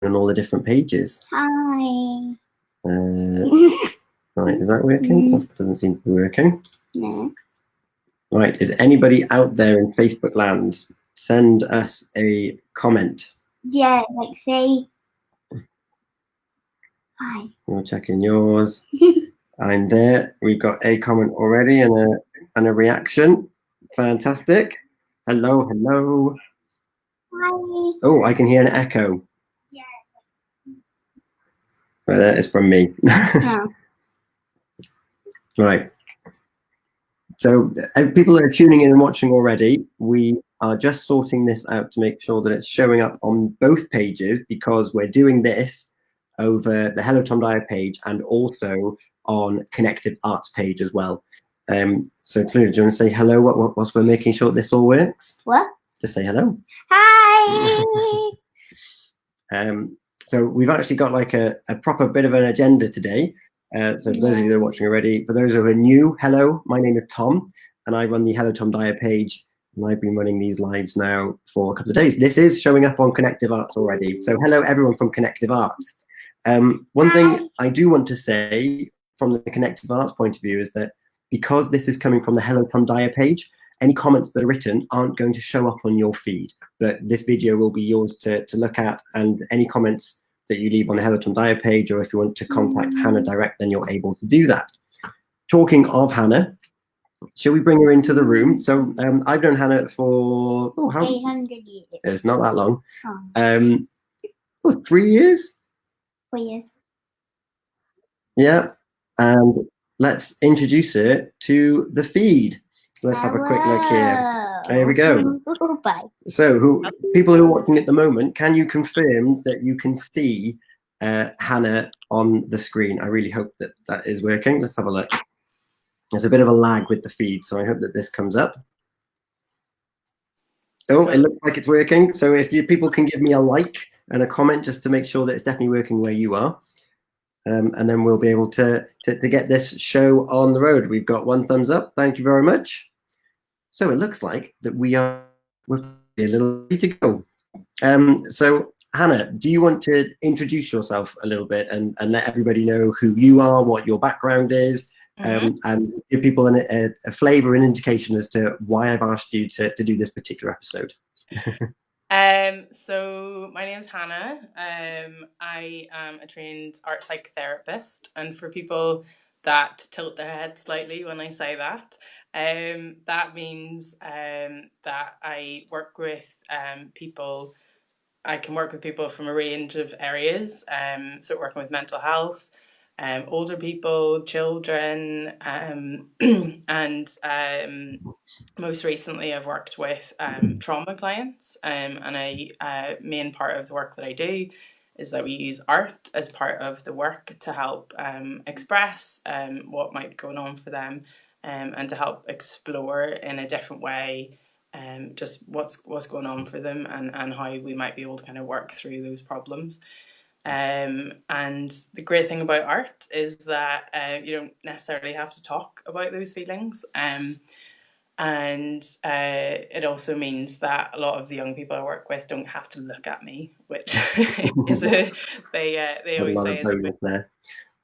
on all the different pages. Hi. Right, is that working? That doesn't seem to be working. No. Right, is anybody out there in Facebook land? Send us a comment. Yeah, like say hi. We're checking yours. I'm there. We've got a comment already and a reaction. Fantastic. Hello, hello. Hi. Oh, I can hear an echo. Yeah. Well, that is from me. Oh. Right. So people that are tuning in and watching already, we are just sorting this out to make sure that it's showing up on both pages, because we're doing this over the HelloTomDyer page and also on Connective Arts page as well. So Tallulah, do you want to say hello whilst we're making sure this all works? What? Just say hello. Hi. So we've actually got like a proper bit of an agenda today. So for those of you that are watching already, for those who are new, hello, my name is Tom, and I run the HelloTomDyer page, and I've been running these lives now for a couple of days. This is showing up on Connective Arts already. So hello, everyone from Connective Arts. One thing I do want to say from the Connective Arts point of view is that because this is coming from the HelloTomDyer page, any comments that are written aren't going to show up on your feed, but this video will be yours to look at, and any comments that you leave on the HelloTomDyer page, or if you want to contact Hannah direct, then you're able to do that. Talking of Hannah, shall we bring her into the room? So I've known Hannah for 800 years. It's not that long. 3 years. 4 years. Yeah, and let's introduce her to the feed. So let's have a quick look here. There we go. Bye. So people who are watching at the moment, can you confirm that you can see Hannah on the screen? I really hope that that is working. Let's have a look. There's a bit of a lag with the feed, so I hope that this comes up. Oh, it looks like it's working. So if people can give me a like and a comment just to make sure that it's definitely working where you are. And then we'll be able to get this show on the road. We've got 1 thumbs up. Thank you very much. So it looks like that we're a little way to go. So Hannah, do you want to introduce yourself a little bit and let everybody know who you are, what your background is, and give people a flavour and indication as to why I've asked you to do this particular episode? So my name is Hannah. I am a trained art psychotherapist, and for people that tilt their head slightly when I say that, that means that I work with people. I can work with people from a range of areas. So working with mental health, older people, children, and most recently I've worked with trauma clients, and a main part of the work that I do is that we use art as part of the work to help express what might be going on for them, and to help explore in a different way just what's going on for them, and how we might be able to kind of work through those problems. And the great thing about art is that you don't necessarily have to talk about those feelings. And it also means that a lot of the young people I work with don't have to look at me, which is they always say is a bit there.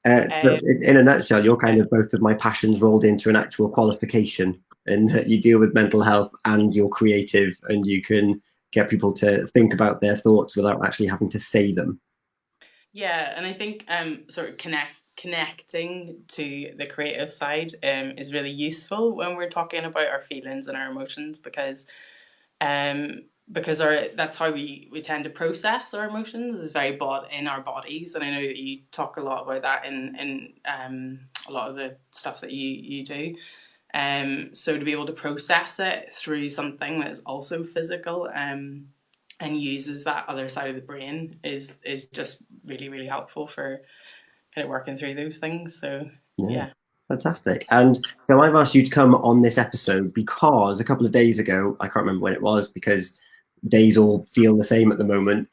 In a nutshell, you're kind of both of my passions rolled into an actual qualification, and that you deal with mental health and you're creative, and you can get people to think about their thoughts without actually having to say them. Yeah, and I think sort of connecting to the creative side is really useful when we're talking about our feelings and our emotions, because that's how we tend to process our emotions, is very in our bodies. And I know that you talk a lot about that in a lot of the stuff that you do. So to be able to process it through something that is also physical and uses that other side of the brain is just really, really helpful for kind of working through those things. So yeah. Fantastic. And so I've asked you to come on this episode because a couple of days ago, I can't remember when it was because days all feel the same at the moment,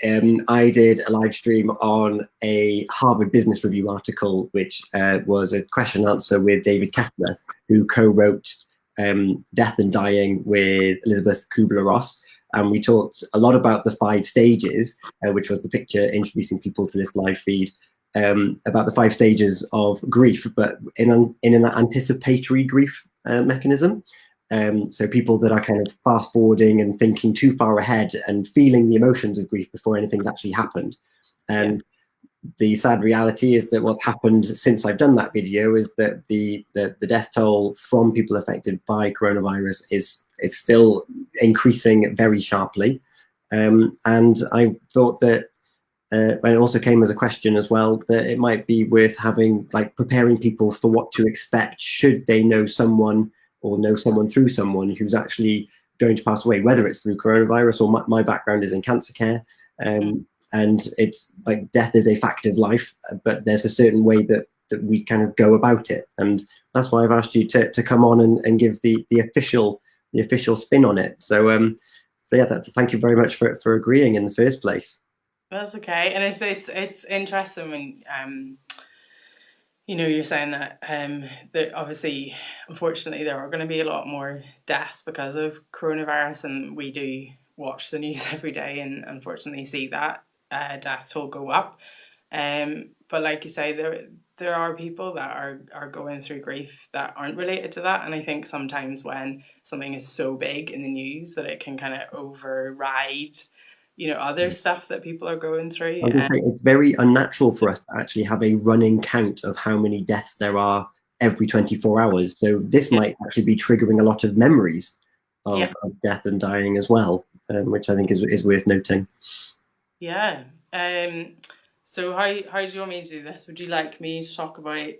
I did a live stream on a Harvard Business Review article, which was a question and answer with David Kessler, who co-wrote Death and Dying with Elizabeth Kubler-Ross. and we talked a lot about the 5 stages, which was the picture introducing people to this live feed, about the 5 stages of grief, but in an anticipatory grief mechanism. So people that are kind of fast forwarding and thinking too far ahead and feeling the emotions of grief before anything's actually happened. And the sad reality is that what's happened since I've done that video is that the death toll from people affected by coronavirus is still increasing very sharply. And I thought that and it also came as a question as well, that it might be worth having, like, preparing people for what to expect should they know someone or know someone through someone who's actually going to pass away, whether it's through coronavirus or my background is in cancer care. And it's like death is a fact of life, but there's a certain way that we kind of go about it. And that's why I've asked you to come on and give the official spin on it. So yeah, thank you very much for agreeing in the first place. That's okay, and it's interesting when you're saying that that obviously, unfortunately, there are going to be a lot more deaths because of coronavirus, and we do watch the news every day, and unfortunately see that death toll go up. But like you say, there are people that are going through grief that aren't related to that, and I think sometimes when something is so big in the news that it can kind of override other stuff that people are going through. I was going to say, it's very unnatural for us to actually have a running count of how many deaths there are every 24 hours. So this might actually be triggering a lot of memories of death and dying as well, which I think is worth noting. Yeah. So how do you want me to do this? Would you like me to talk about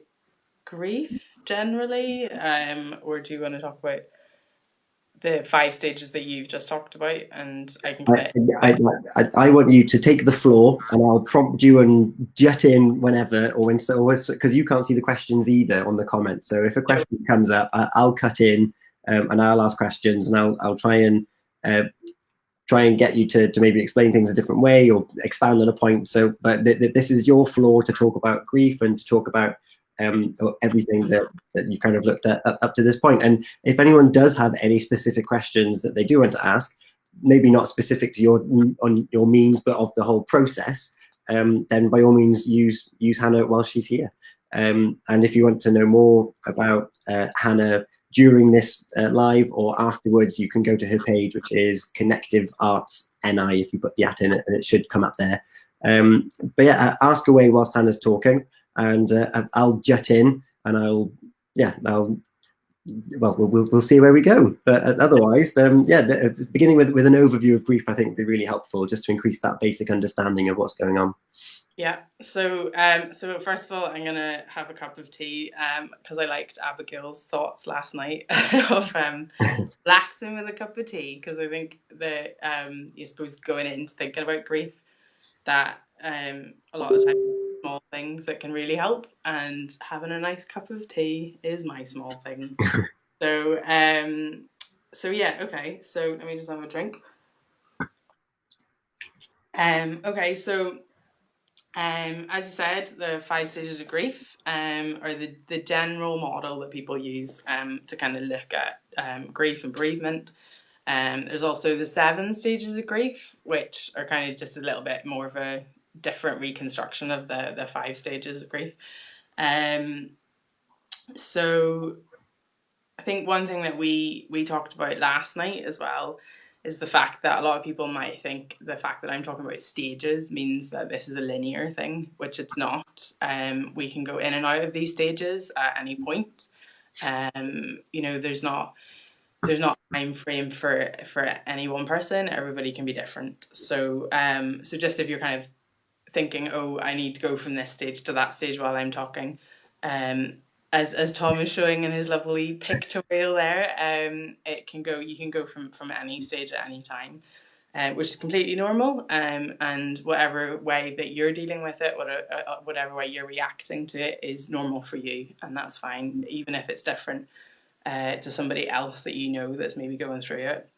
grief generally, or do you want to talk about the 5 stages that you've just talked about, and I can I want you to take the floor, and I'll prompt you and jut in whenever, or when, because you can't see the questions either on the comments. So if a question comes up, I'll cut in, and I'll ask questions, and I'll try and get you to maybe explain things a different way or expand on a point. So, but this is your floor to talk about grief and to talk about everything that you kind of looked at up to this point. And if anyone does have any specific questions that they do want to ask, maybe not specific to your means, but of the whole process, then by all means use Hannah while she's here. And if you want to know more about Hannah during this live or afterwards, you can go to her page, which is Connective Arts NI. If you put the at in it, and it should come up there. But yeah, ask away whilst Hannah's talking, and I'll jut in, and we'll see where we go. But otherwise, beginning with an overview of grief, I think would be really helpful, just to increase that basic understanding of what's going on. Yeah. So first of all, I'm gonna have a cup of tea because I liked Abigail's thoughts last night of relaxing with a cup of tea, because I think that you're supposed to go into thinking about grief, that a lot of the time small things that can really help, and having a nice cup of tea is my small thing. So yeah, okay. So let me just have a drink. Okay, so as you said, the 5 stages of grief are the general model that people use to kind of look at grief and bereavement. There's also the 7 stages of grief, which are kind of just a little bit more of a different reconstruction of the 5 stages of grief. So I think one thing that we talked about last night as well is the fact that a lot of people might think the fact that I'm talking about stages means that this is a linear thing, which it's not. We can go in and out of these stages at any point. There's not a time frame for any one person. Everybody can be different. So just if you're kind of thinking, oh, I need to go from this stage to that stage while I'm talking, as Tom is showing in his lovely pictorial there, you can go from any stage at any time, which is completely normal. And whatever way that you're dealing with it, whatever way you're reacting to it, is normal for you, and that's fine, even if it's different to somebody else that you know that's maybe going through it.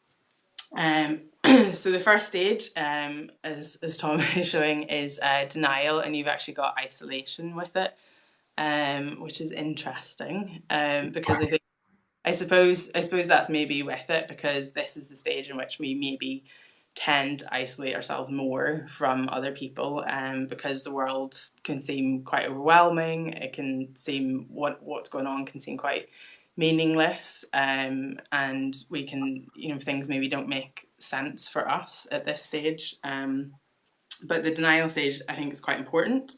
So the first stage, as Tom is showing, is denial, and you've actually got isolation with it, which is interesting, because I suppose that's maybe with it, because this is the stage in which we maybe tend to isolate ourselves more from other people, because the world can seem quite overwhelming. It can seem what's going on can seem quite meaningless, and we can, things maybe don't make sense for us at this stage. But the denial stage, I think, is quite important,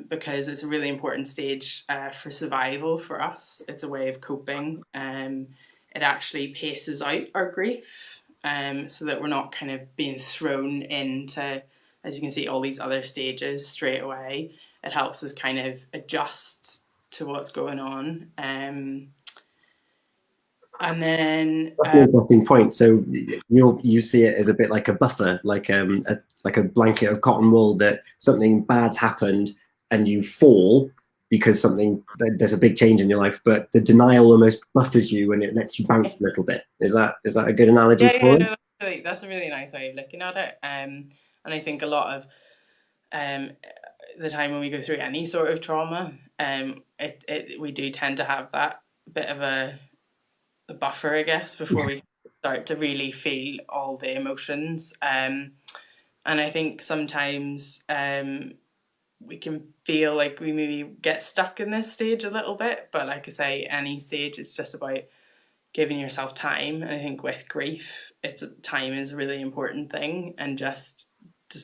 because it's a really important stage for survival for us. It's a way of coping. It actually paces out our grief, so that we're not kind of being thrown into, as you can see, all these other stages straight away. It helps us kind of adjust to what's going on. And then That's an interesting point. So you see it as a bit like a buffer, like like a blanket of cotton wool, that something bad's happened and you fall because there's a big change in your life, but the denial almost buffers you and it lets you bounce a little bit. Is that a good analogy for it? no, that's a really nice way of looking at it. And I think a lot of the time when we go through any sort of trauma, we do tend to have that bit of a buffer, I guess, before we start to really feel all the emotions. And I think sometimes we can feel like we maybe get stuck in this stage a little bit, but like I say, any stage is just about giving yourself time. And I think with grief, time is a really important thing, and just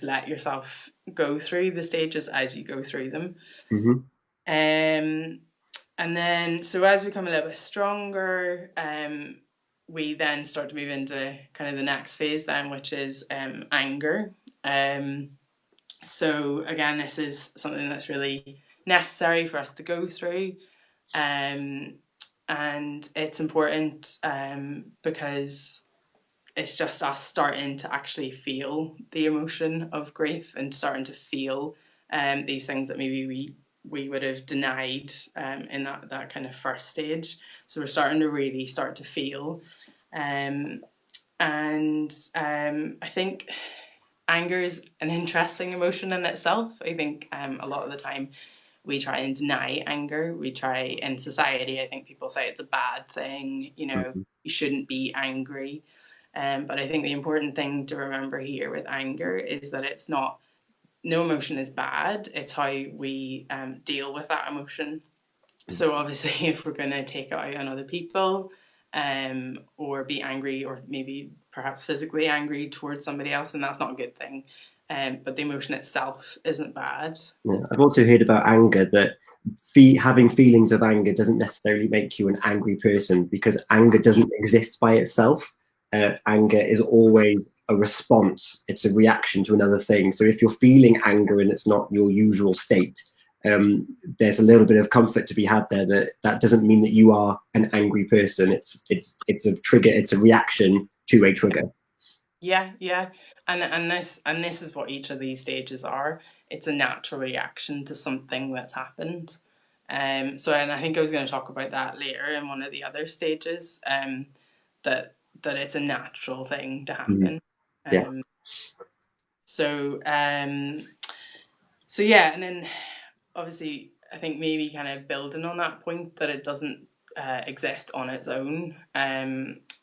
let yourself go through the stages as you go through them. Mm-hmm. And then, so as we become a little bit stronger, we then start to move into kind of the next phase then, which is anger. So again, this is something that's really necessary for us to go through. And it's important because it's just us starting to actually feel the emotion of grief, and starting to feel these things that maybe we would have denied in that kind of first stage. So we're starting to really start to feel. And I think anger is an interesting emotion in itself. I think a lot of the time we try and deny anger. We try, in society, I think people say it's a bad thing, Mm-hmm. you shouldn't be angry. But I think the important thing to remember here with anger is that no emotion is bad. It's how we deal with that emotion. So obviously, if we're going to take it out on other people, or be angry, or maybe perhaps physically angry towards somebody else, then that's not a good thing. But the emotion itself isn't bad. Yeah. I've also heard about anger that having feelings of anger doesn't necessarily make you an angry person, because anger doesn't exist by itself. Anger is always a response. It's a reaction to another thing. So if you're feeling anger and it's not your usual state, there's a little bit of comfort to be had there. That doesn't mean that you are an angry person. It's a trigger. It's a reaction to a trigger. Yeah, yeah. And this is what each of these stages are. It's a natural reaction to something that's happened. And I think I was going to talk about that later in one of the other stages. That it's a natural thing to happen. Yeah. Um, so yeah, and then obviously I think maybe kind of building on that point, that it doesn't exist on its own.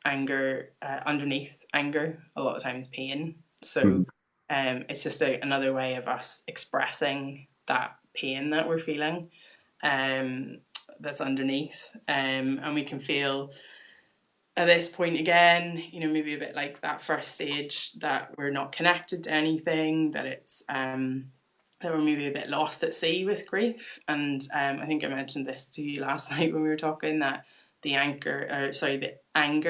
Anger, underneath anger, a lot of times pain. So it's just another way of us expressing that pain that we're feeling, that's underneath. And we can feel at this point again, maybe a bit like that first stage, that we're not connected to anything, that it's that we're maybe a bit lost at sea with grief. And I think I mentioned this to you last night when we were talking, that the anger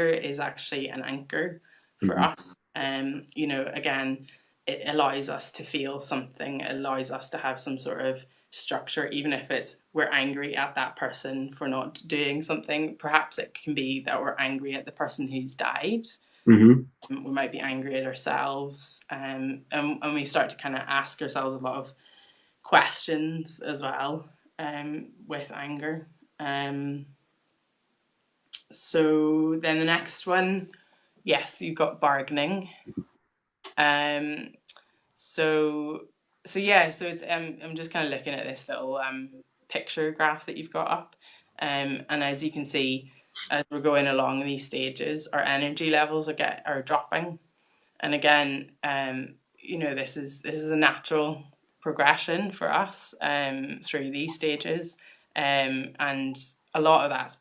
is actually an anchor for us. Again, it allows us to feel something. It allows us to have some sort of structure, even if we're angry at that person for not doing something. Perhaps it can be that we're angry at the person who's died. Mm-hmm. We might be angry at ourselves, and we start to kind of ask ourselves a lot of questions as well, with anger. So then the next one, yes, you've got bargaining. Um, so so it's I'm just kind of looking at this little picture graph that you've got up, and as you can see, as we're going along these stages, our energy levels are dropping. And again, this is a natural progression for us through these stages, and a lot of that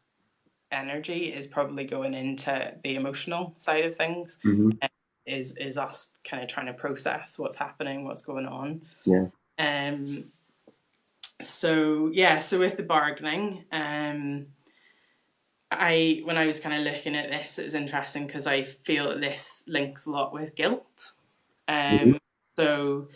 energy is probably going into the emotional side of things. Mm-hmm. Is us kind of trying to process what's happening, what's going on. Yeah. So with the bargaining, when I was kind of looking at this, it was interesting because I feel that this links a lot with guilt. Mm-hmm. So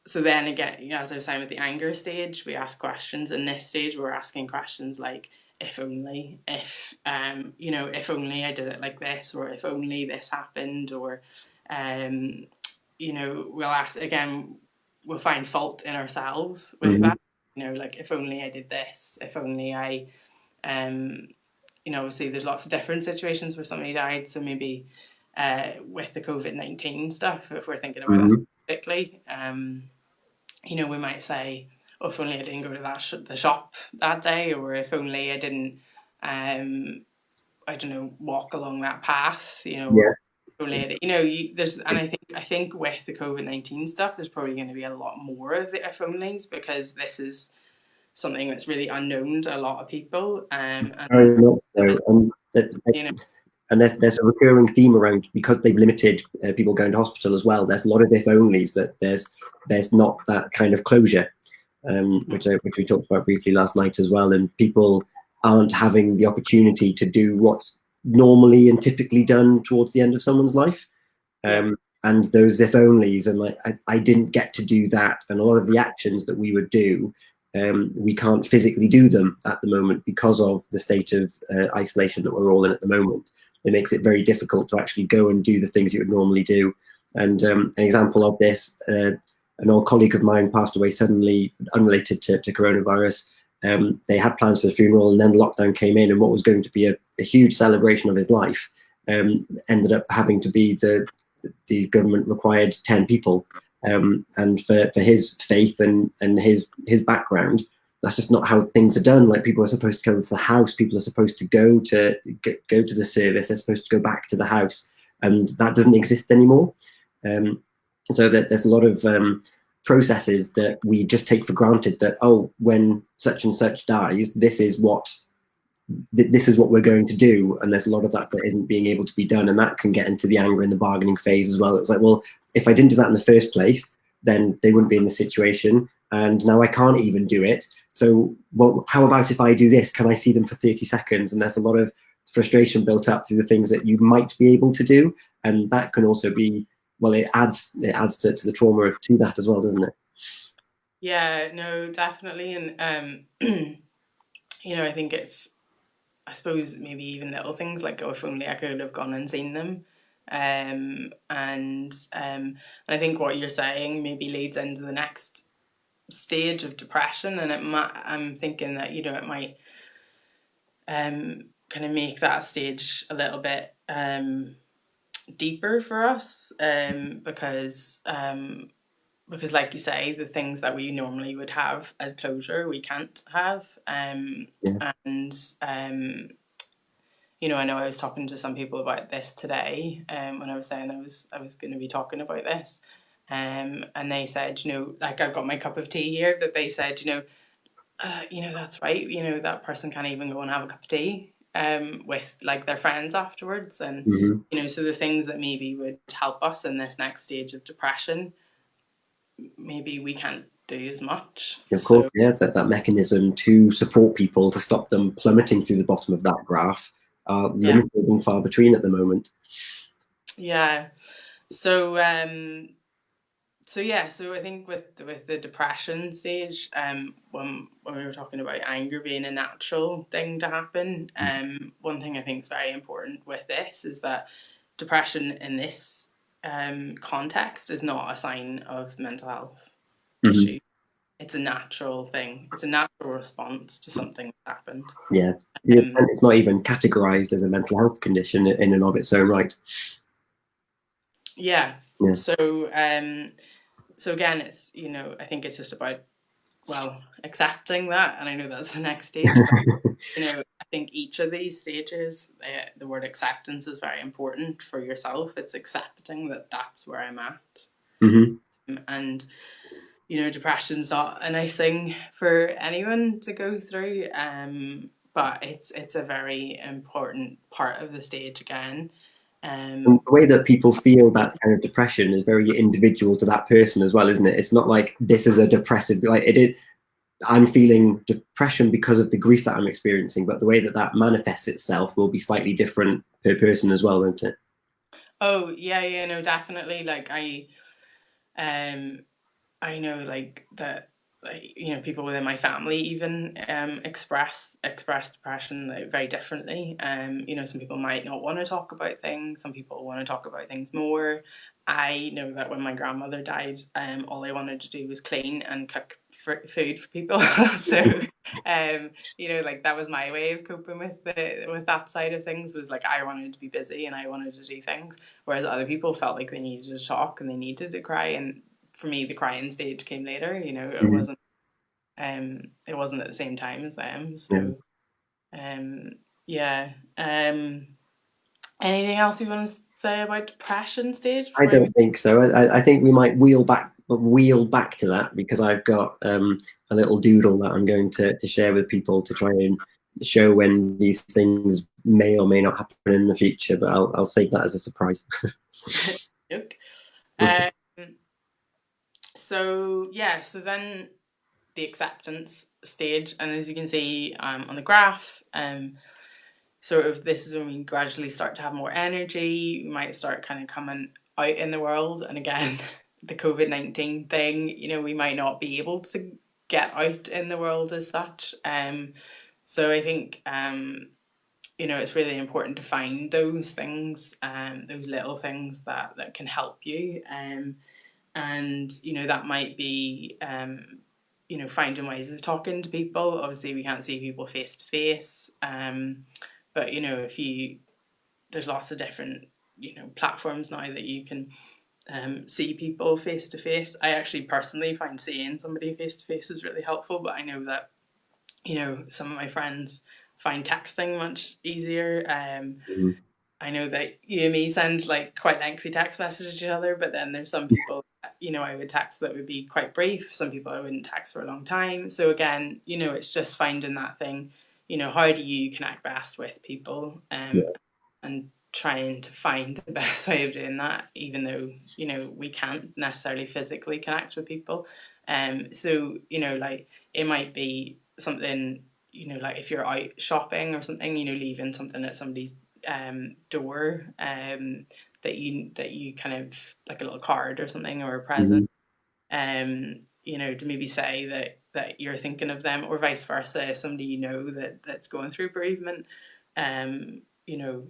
then again, as I was saying with the anger stage, we ask questions. In this stage, we're asking questions like, if only, if only I did it like this, or if only this happened, or we'll ask again, we'll find fault in ourselves with Mm-hmm. that. Like, if only I did this, if only I obviously there's lots of different situations where somebody died. So maybe with the COVID-19 stuff, if we're thinking about that specifically, we might say, oh, if only I didn't go to the shop that day, or if only I didn't, I don't know, walk along that path, or only there's, and I think with the COVID-19 stuff, there's probably going to be a lot more of the if onlys, because this is something that's really unknown to a lot of people, and Very much so. you know, And there's a recurring theme around, because they've limited people going to hospital as well. There's a lot of if onlys, that there's not that kind of closure, which we talked about briefly last night as well. And people aren't having the opportunity to do what's normally and typically done towards the end of someone's life. And those if onlys, and like I didn't get to do that, and a lot of the actions that we would do, we can't physically do them at the moment because of the state of isolation that we're all in at the moment. It makes it very difficult to actually go and do the things you would normally do. And an example of this, an old colleague of mine passed away suddenly, unrelated to coronavirus. They had plans for the funeral, and then lockdown came in, and what was going to be a huge celebration of his life ended up having to be the government required 10 people. And for his faith and his background, that's just not how things are done. Like, people are supposed to come to the house, people are supposed to go to the service, they're supposed to go back to the house, and that doesn't exist anymore. So that there's a lot of processes that we just take for granted, that, oh, when such and such dies, this is what we're going to do. And there's a lot of that isn't being able to be done, and that can get into the anger and the bargaining phase as well. It was like, well, if I didn't do that in the first place, then they wouldn't be in the situation, and now I can't even do it. So, well, how about if I do this? Can I see them for 30 seconds? And there's a lot of frustration built up through the things that you might be able to do, and that can also be, well, it adds to the trauma to that as well, doesn't it? Yeah, no, definitely. And I think it's, I suppose, maybe even little things like, oh, if only I could have gone and seen them. And I think what you're saying maybe leads into the next stage of depression, and I'm thinking that it might kind of make that stage a little bit deeper for us, because like you say, the things that we normally would have as closure, we can't have. And I know I was talking to some people about this today, when I was saying I was going to be talking about this, and they said, like, I've got my cup of tea here, that they said, that's right, that person can't even go and have a cup of tea with like their friends afterwards. And so the things that maybe would help us in this next stage of depression, maybe we can't do as much. Of course, yeah, that mechanism to support people, to stop them plummeting through the bottom of that graph, are limited and far between at the moment. Yeah. So I think with the depression stage, when we were talking about anger being a natural thing to happen, one thing I think is very important with this is that depression in this context is not a sign of mental health issue. It's a natural thing. It's a natural response to something that's happened. Yeah, it's not even categorized as a mental health condition in and of its own right. Yeah. So again, it's I think it's just about well, accepting that, and I know that's the next stage, but I think each of these stages, the word acceptance is very important for yourself. It's accepting that that's where I'm at. Hmm. And, depression's not a nice thing for anyone to go through. But it's a very important part of the stage again. And the way that people feel that kind of depression is very individual to that person as well, isn't it? It's not like this is a depressive, like it is. I'm feeling depression because of the grief that I'm experiencing, but the way that that manifests itself will be slightly different per person as well, won't it? Oh yeah, yeah, no, definitely. Like um, I know like that like people within my family even express depression like, very differently. Some people might not want to talk about things, some people want to talk about things more. I know that when my grandmother died, all I wanted to do was clean and cook food for people. So like that was my way of coping with that side of things, was like I wanted to be busy and I wanted to do things, whereas other people felt like they needed to talk and they needed to cry. And for me, the crying stage came later. Mhm. It wasn't at the same time as them. Yeah. So yeah. Anything else you want to say about depression stage I before we don't think so. I think we might wheel back to that because I've got a little doodle that I'm going to share with people to try and show when these things may or may not happen in the future. But I'll save that as a surprise. joke? Um, so yeah, so then the acceptance stage, and as you can see on the graph, sort of this is when we gradually start to have more energy. We might start kind of coming out in the world, and again, the COVID-19 thing, we might not be able to get out in the world as such. So I think it's really important to find those things, those little things that can help you. And that might be finding ways of talking to people. Obviously we can't see people face to face, but if you there's lots of different platforms now that you can see people face to face. I actually personally find seeing somebody face to face is really helpful, but I know that some of my friends find texting much easier. Mhm. I know that you and me send like quite lengthy text messages to each other, but then there's some people I would text that would be quite brief. Some people I wouldn't text for a long time. So again, it's just finding that thing. How do you connect best with people, Yeah. and trying to find the best way of doing that, even though we can't necessarily physically connect with people. So like it might be something like if you're out shopping or something, leaving something at somebody's door, that you kind of like a little card or something or a present, Mhm. to maybe say that you're thinking of them, or vice versa. If somebody that's going through bereavement, um, you know,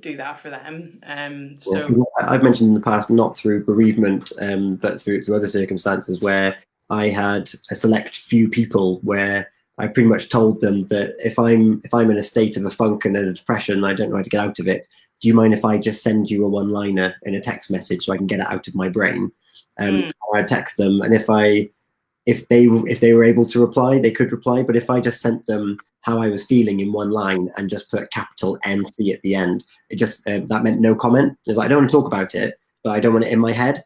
do that for them. Yeah, So I've mentioned in the past, not through bereavement, but through other circumstances where I had a select few people where I pretty much told them that if I'm in a state of a funk and a depression, I don't know how to get out of it. Do you mind if I just send you a one-liner in a text message so I can get it out of my brain? mm, I text them, and if they were able to reply, they could reply. But if I just sent them how I was feeling in one line and just put capital NC at the end, it just that meant no comment. It's like I don't want to talk about it, but I don't want it in my head.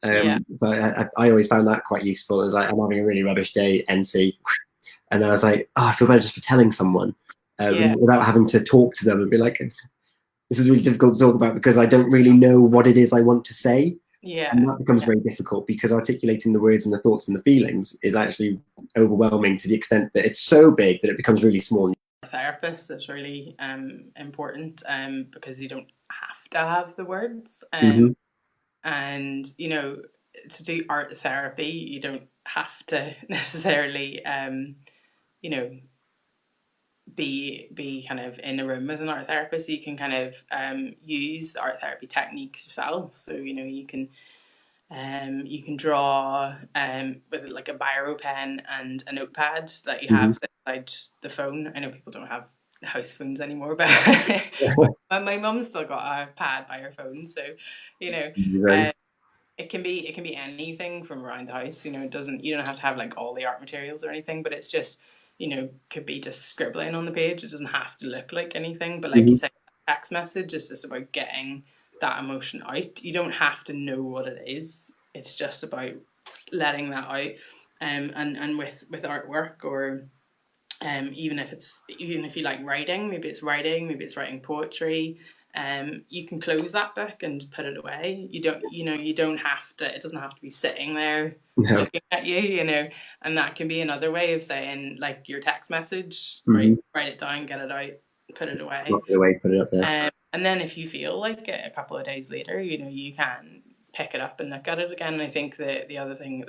yeah, So I always found that quite useful. It was like I'm having a really rubbish day, NC, and I was like, oh, I feel better just for telling someone yeah, without having to talk to them and be like, this is really difficult to talk about because I don't really know what it is I want to say. And yeah. that becomes very difficult because articulating the words and the thoughts and the feelings is actually overwhelming to the extent that it's so big that it becomes really small. A therapist is really important, because you don't have to have the words, Mm-hmm. and to do art therapy, you don't have to necessarily you know be kind of in a room with an art therapist. You can kind of use art therapy techniques yourself. So you can draw with like a biro pen and a notepad that you Mm-hmm. have inside the phone. I know people don't have house phones anymore, but Yeah. my mum's still got a pad by her phone. So you know, Right. uh, it can be anything from around the house. You don't have to have like all the art materials or anything, but it's just, could be just scribbling on the page. It doesn't have to look like anything. But like you Hmm. say, text message is just about getting that emotion out. You don't have to know what it is. It's just about letting that out. And with artwork, or even if you like writing, maybe it's writing poetry. You can close that book and put it away. You don't have to. It doesn't have to be sitting there No. looking at you. And that can be another way of saying, like, your text message, right? Hmm. Write it down, get it out, put it away. Lock it away, put it up there. And then if you feel like it a couple of days later, you can pick it up and look at it again. And I think that the other thing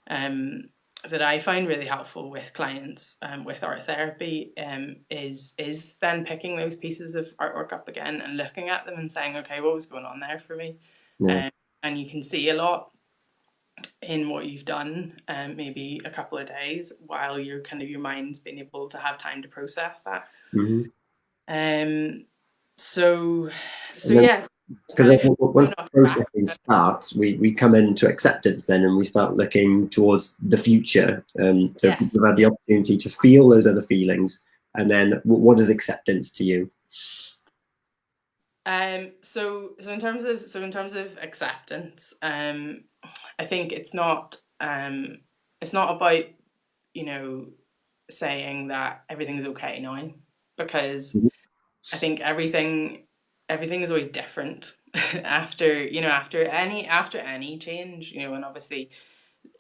um, that I find really helpful with clients, with art therapy, is then picking those pieces of artwork up again and looking at them and saying, okay, what was going on there for me? Yeah. And you can see a lot in what you've done, maybe a couple of days, while your mind's been able to have time to process that. Hmm. Um, so And then, yes, because kind of once going the off track. processing starts, we come into acceptance then, and we start looking towards the future. So Yes. people have had the opportunity to feel those other feelings, and then what is acceptance to you? So in terms of acceptance, I think it's not about, you know saying that everything's okay now, because Mhm. I think everything is always different after any change, and obviously,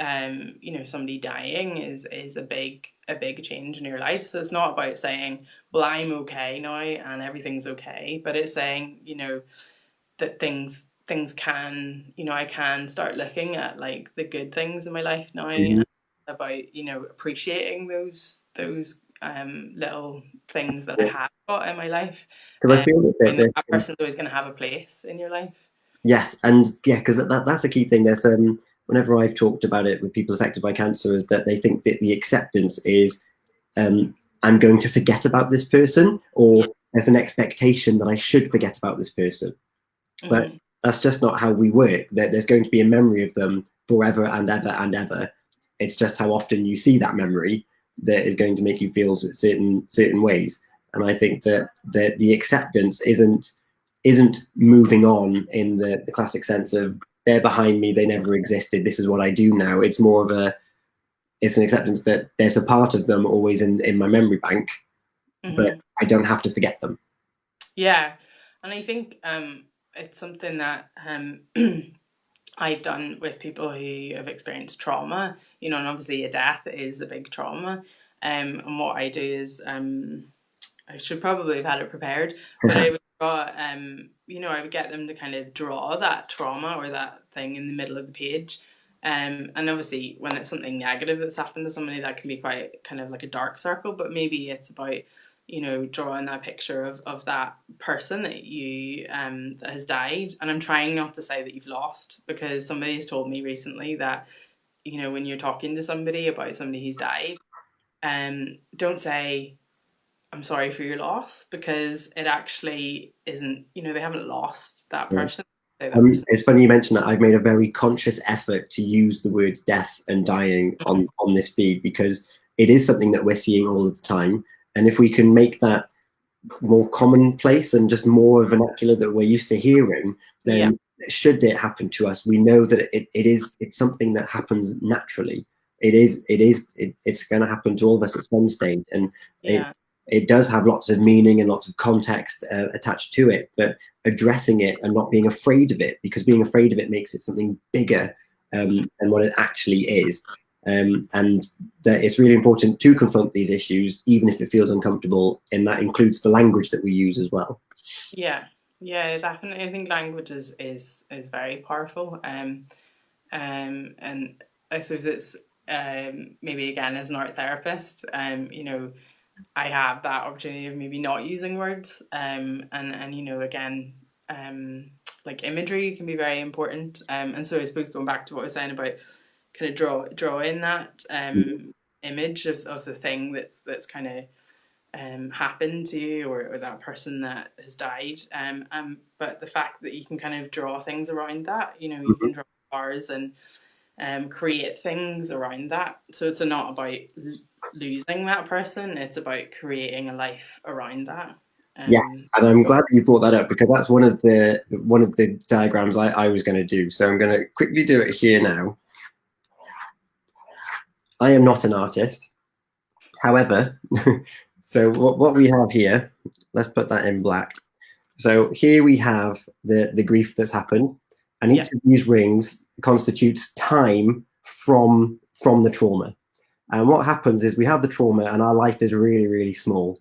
somebody dying is a big change in your life. So it's not about saying, well, I'm okay now and everything's okay, but it's saying, that things can, I can start looking at, like, the good things in my life now, Mhm. and about, appreciating those little things that I Yeah. have got in my life. Because I feel And that that person's always going to have a place in your life. yes, and yeah, because that's a key thing. There's whenever I've talked about it with people affected by cancer, is that they think that the acceptance is um, I'm going to forget about this person, Yeah. or there's an expectation that I should forget about this person. But Hmm. that's just not how we work. There's going to be a memory of them forever and ever and ever. It's just how often you see that memory that is going to make you feel certain ways. And I think that the acceptance isn't moving on in the classic sense of they're behind me, they never existed, this is what I do now. It's more of it's an acceptance that there's a part of them always in my memory bank, but Hmm. I don't have to forget them. Yeah, and I think it's something that I've done with people who have experienced trauma, and obviously a death is a big trauma. And what I do is, I should probably have had it prepared, but I would draw, I would get them to kind of draw that trauma or that thing in the middle of the page. And obviously, when it's something negative that's happened to somebody, that can be quite kind of like a dark circle, but maybe it's about, drawing that picture of that person that has died. And I'm trying not to say that you've lost, because somebody's told me recently that, when you're talking to somebody about somebody who's died, don't say, I'm sorry for your loss, because it actually isn't, they haven't lost that person. Say that person. It's funny you mentioned that. I've made a very conscious effort to use the words death and dying on this feed, because it is something that we're seeing all the time. And if we can make that more commonplace and just more vernacular that we're used to hearing, Yeah, then should it happen to us, we know that it's something that happens naturally. It's going to happen to all of us at some stage, and it yeah, it does have lots of meaning and lots of context attached to it. But addressing it and not being afraid of it, because being afraid of it makes it something bigger than what it actually is. And that it's really important to confront these issues, even if it feels uncomfortable, and that includes the language that we use as well. yeah, yeah. Definitely, I think language is very powerful. And I suppose it's, maybe again, as an art therapist, I have that opportunity of maybe not using words, and again, like, imagery can be very important, and so I suppose, going back to what I was saying about kind of drawing that image of the thing that's kind of happened to you, or that person that has died, but the fact that you can kind of draw things around that, you can draw ours and create things around that. So it's not about losing that person, it's about creating a life around that. Yes, and I'm glad that you brought that up, because that's one of the diagrams I was going to do. So I'm going to quickly do it here now. I am not an artist. However, so what we have here, let's put that in black. So here we have the grief that's happened, and each of these rings constitutes time from the trauma. And what happens is we have the trauma and our life is really, really small.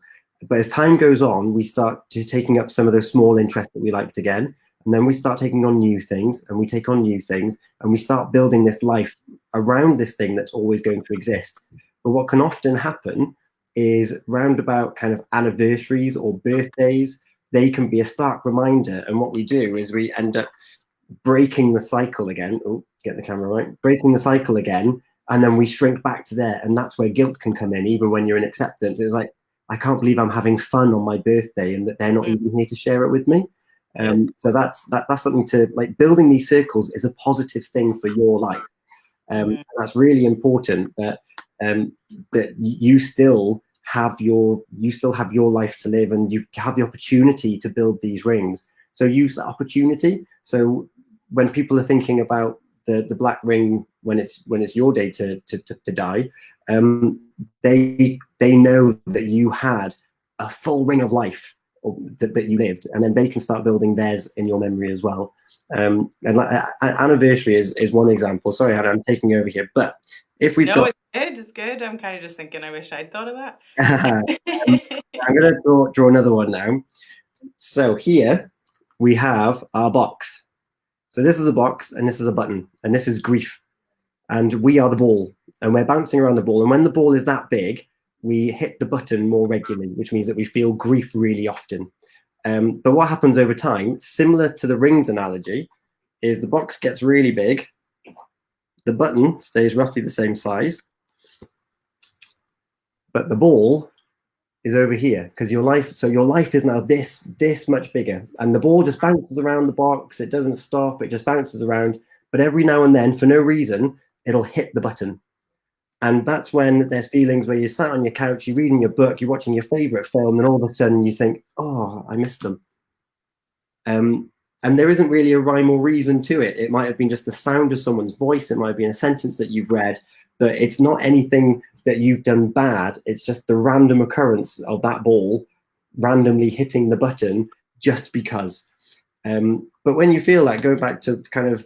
But as time goes on, we start taking up some of those small interests that we liked again. And then we start taking on new things, and we take on new things, and we start building this life around this thing that's always going to exist. But what can often happen is roundabout kind of anniversaries or birthdays, they can be a stark reminder. And what we do is we end up breaking the cycle again. Oh, get the camera right. Breaking the cycle again. And then we shrink back to there. And that's where guilt can come in, even when you're in acceptance. It's like, I can't believe I'm having fun on my birthday and that they're not even here to share it with me. So that's something to, like, building these circles is a positive thing for your life. That's really important, that that you still have your life to live, and you have the opportunity to build these rings. So use that opportunity. So when people are thinking about the black ring, when it's your day to die, they know that you had a full ring of life that you lived, and then they can start building theirs in your memory as well. And anniversary is one example. Sorry, Hannah, I'm taking over here, but if we've got... It's good. I'm kind of just thinking, I wish I'd thought of that. I'm going to draw another one now. So here we have our box. So this is a box, and this is a button, and this is grief. And we are the ball, and we're bouncing around the ball. And when the ball is that big, we hit the button more regularly, which means that we feel grief really often. But what happens over time, similar to the rings analogy, is the box gets really big, the button stays roughly the same size, but the ball is over here, because your life is now this much bigger, and the ball just bounces around the box. It doesn't stop, it just bounces around, but every now and then, for no reason, it'll hit the button. And that's when there's feelings where you're sat on your couch, you're reading your book, you're watching your favorite film, and all of a sudden you think, oh, I missed them. And there isn't really a rhyme or reason to it. It might have been just the sound of someone's voice, it might have been a sentence that you've read, but it's not anything that you've done bad. It's just the random occurrence of that ball randomly hitting the button just because. But when you feel that, go back to kind of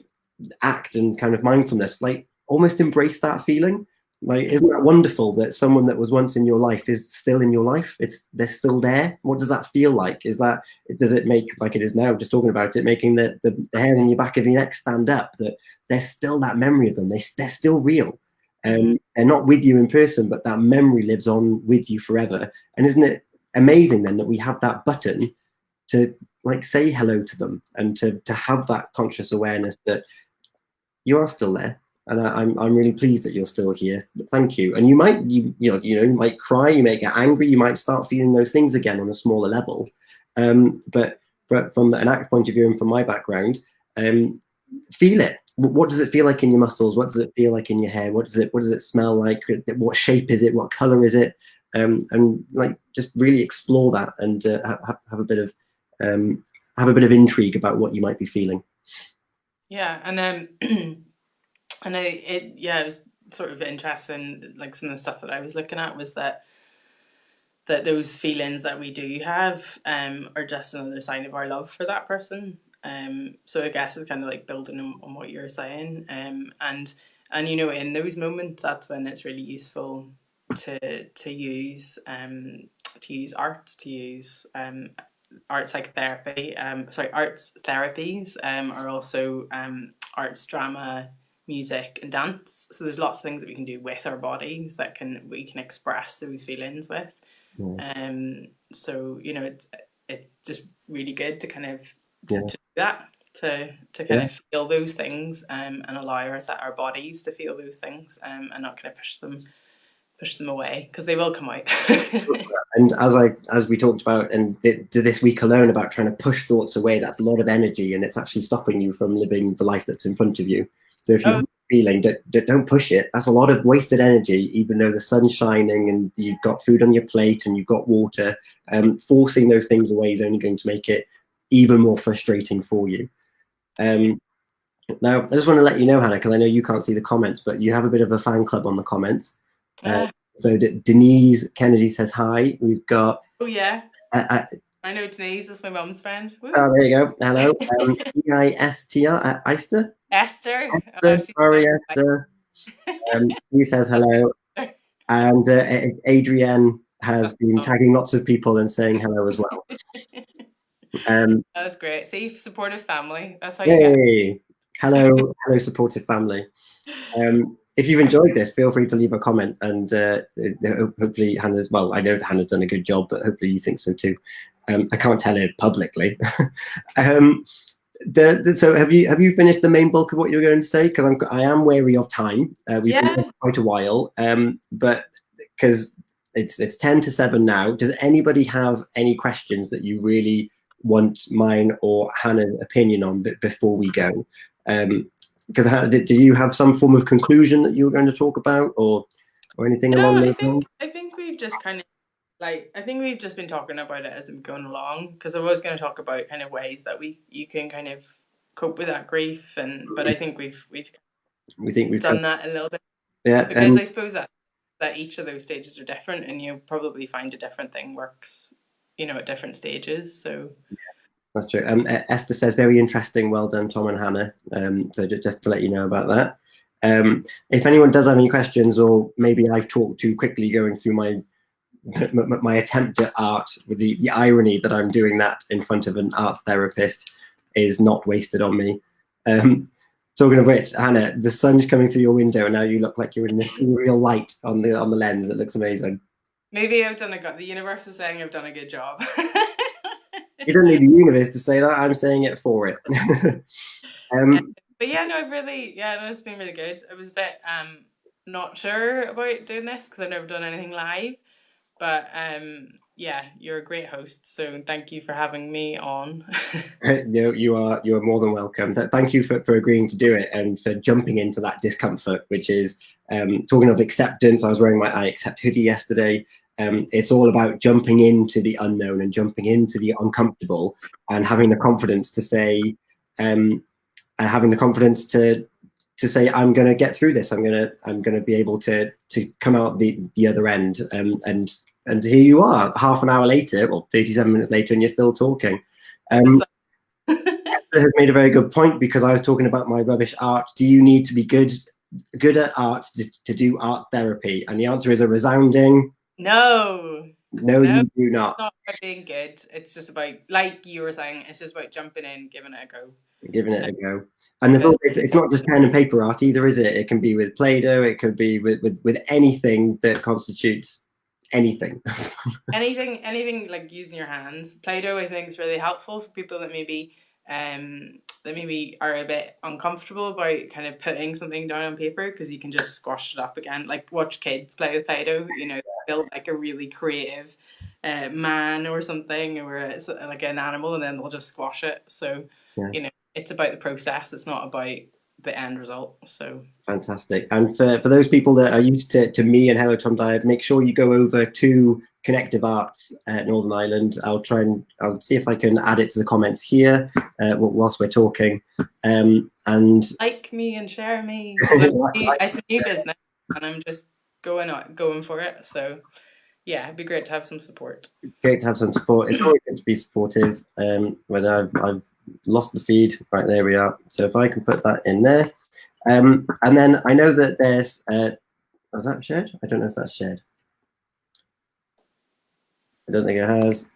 act and kind of mindfulness, like almost embrace that feeling. Like, isn't that wonderful that someone that was once in your life is still in your life? They're still there. What does that feel like? Does it make, like it is now, just talking about it, making the hairs on your back of your neck stand up, that there's still that memory of them. They're still real. They're not with you in person, but that memory lives on with you forever. And isn't it amazing then that we have that button to, like, say hello to them, and to have that conscious awareness that you are still there. And I'm really pleased that you're still here. Thank you. And you might you might cry, you might get angry, you might start feeling those things again on a smaller level. But from an ACT point of view and from my background, feel it. What does it feel like in your muscles? What does it feel like in your hair? What does it smell like? What shape is it? What color is it? And like, just really explore that, and have a bit of intrigue about what you might be feeling. Yeah, and it was sort of interesting. Like, some of the stuff that I was looking at was that those feelings that we do have are just another sign of our love for that person. So I guess it's kind of like building on what you're saying. And in those moments, that's when it's really useful to use art, to use art psychotherapy. Arts therapies are also arts, drama, music, and dance. So there's lots of things that we can do with our bodies that we can express those feelings with. So it's just really good to kind of to do that, to kind of feel those things, and allow our bodies to feel those things, and not kind of push them away, because they will come out. And as we talked about, and this week alone, about trying to push thoughts away, that's a lot of energy, and it's actually stopping you from living the life that's in front of you. So if you're feeling don't push it. That's a lot of wasted energy, even though the sun's shining and you've got food on your plate and you've got water. Forcing those things away is only going to make it even more frustrating for you. Now, I just want to let you know, Hannah, because I know you can't see the comments, but you have a bit of a fan club on the comments. So Denise Kennedy says hi. We've got... Oh, yeah. I know Denise. That's my mum's friend. Woo. Oh, there you go. Hello. E-I-S-T-R, Esther? Esther. Sorry, Esther. He says hello. And Adrienne has been tagging lots of people and saying hello as well. That's great. Safe, supportive family. That's how you get it. Hello, supportive family. If you've enjoyed this, feel free to leave a comment, and hopefully Hannah's... Well, I know that Hannah's done a good job, but hopefully you think so too. I can't tell it publicly. So have you finished the main bulk of what you were going to say? Because I am wary of time. We've been here for quite a while, but because it's 10 to 7 now. Does anybody have any questions that you really want mine or Hannah's opinion on before we go? Because did you have some form of conclusion that you were going to talk about, or anything along those lines? I think we've just kind of I think we've just been talking about it as we're going along, because I was going to talk about kind of ways that you can kind of cope with that grief, but I think we've done that a little bit. Yeah, because I suppose that each of those stages are different, and you probably find a different thing works, at different stages. So that's true. Esther says, very interesting. Well done, Tom and Hannah. So just to let you know about that. If anyone does have any questions, or maybe I've talked too quickly going through my attempt at art, with the irony that I'm doing that in front of an art therapist is not wasted on me. Talking of which, Hannah, the sun's coming through your window, and now you look like you're in the real light on the lens. It looks amazing. Maybe the universe is saying I've done a good job. You don't need the universe to say that. I'm saying it for it. But yeah, no, it's been really good. I was a bit not sure about doing this because I've never done anything live. But yeah, you're a great host, so thank you for having me on. No, you are more than welcome. Thank you for agreeing to do it and for jumping into that discomfort, which is talking of acceptance. I was wearing my I Accept hoodie yesterday. It's all about jumping into the unknown and jumping into the uncomfortable, and having the confidence to say, having the confidence to say, I'm going to get through this. I'm going to be able to come out the other end. And here you are, half an hour later, or 37 minutes later, and you're still talking. Esther has made a very good point, because I was talking about my rubbish art. Do you need to be good at art to do art therapy? And the answer is a resounding no. No, you do not. It's not about being good. It's just about, like you were saying, it's just about jumping in, giving it a go. And it's not just pen and paper art either, is it? It can be with Play-Doh. It could be with anything that constitutes anything. anything like using your hands. Play-Doh, I think, is really helpful for people that maybe are a bit uncomfortable about kind of putting something down on paper, because you can just squash it up again. Like, watch kids play with Play-Doh. Build like a really creative man or something, or it's like an animal, and then they'll just squash it. So it's about the process. It's not about the end result. So fantastic. And for those people that are used to me and HelloTomDyer, make sure you go over to Connective Arts at Northern Ireland. I'll see if I can add it to the comments here whilst we're talking. And like me and share me. It's a new business, and I'm just going for it. So yeah, it'd be great to have some support. Great to have some support. It's always good to be supportive. Whether I've lost the feed, right, there we are. So if I can put that in there, and then I know that there's is that shared? I don't know if that's shared. I don't think it has.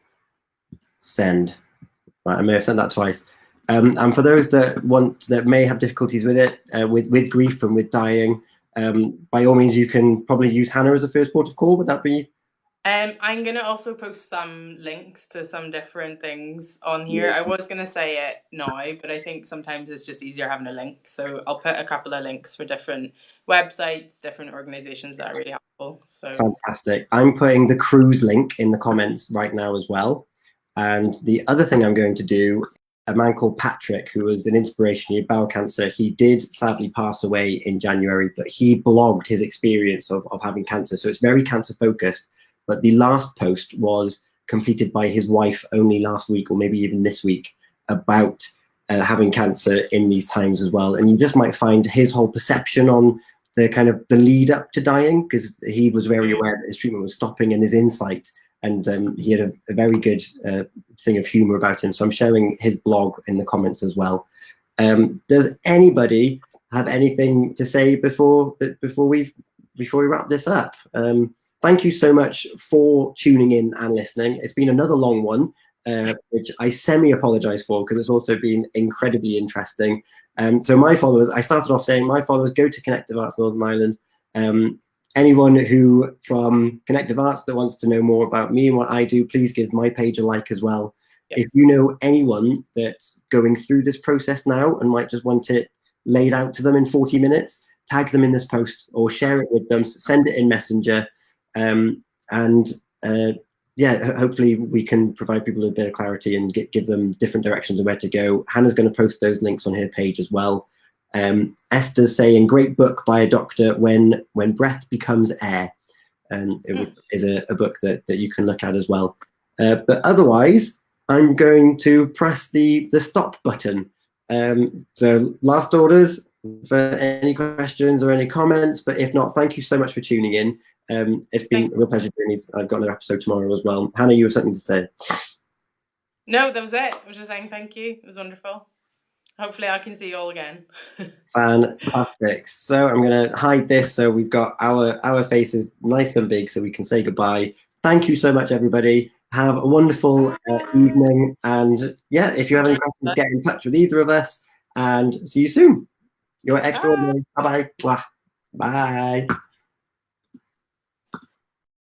Send. Right, I may have sent that twice. And for those that may have difficulties with it, with grief and with dying, by all means, you can probably use Hannah as a first port of call. Would that be? I'm going to also post some links to some different things on here. I was going to say it now, but I think sometimes it's just easier having a link. So I'll put a couple of links for different websites, different organizations that are really helpful. So fantastic. I'm putting the cruise link in the comments right now as well. And the other thing I'm going to do, a man called Patrick, who was an inspiration. He had bowel cancer. He did sadly pass away in January, but he blogged his experience of having cancer. So it's very cancer focused. But the last post was completed by his wife only last week, or maybe even this week, about having cancer in these times as well. And you just might find his whole perception on the kind of the lead up to dying, because he was very aware that his treatment was stopping, and his insight. And he had a very good thing of humor about him. So I'm sharing his blog in the comments as well. Does anybody have anything to say before we wrap this up? Thank you so much for tuning in and listening. It's been another long one, which I semi-apologize for, because it's also been incredibly interesting. So my followers, I started off saying my followers go to Connective Arts Northern Ireland. Anyone who from Connective Arts that wants to know more about me and what I do, please give my page a like as well. Yep. If you know anyone that's going through this process now and might just want it laid out to them in 40 minutes, tag them in this post or share it with them, send it in Messenger. Yeah, hopefully we can provide people with a bit of clarity and give them different directions of where to go. Hannah's going to post those links on her page as well. Esther's saying, great book by a doctor, When Breath Becomes Air. It is a book that you can look at as well. But otherwise, I'm going to press the stop button. So last orders for any questions or any comments, but if not, thank you so much for tuning in. It's been a real pleasure doing these. I've got another episode tomorrow as well. Hannah, you have something to say? No, that was it. I was just saying thank you. It was wonderful. Hopefully I can see you all again. Fantastic. So I'm going to hide this so we've got our faces nice and big so we can say goodbye. Thank you so much, everybody. Have a wonderful evening. And yeah, if you have any questions, get in touch with either of us. And see you soon. You're extraordinary. Bye-bye. Bye.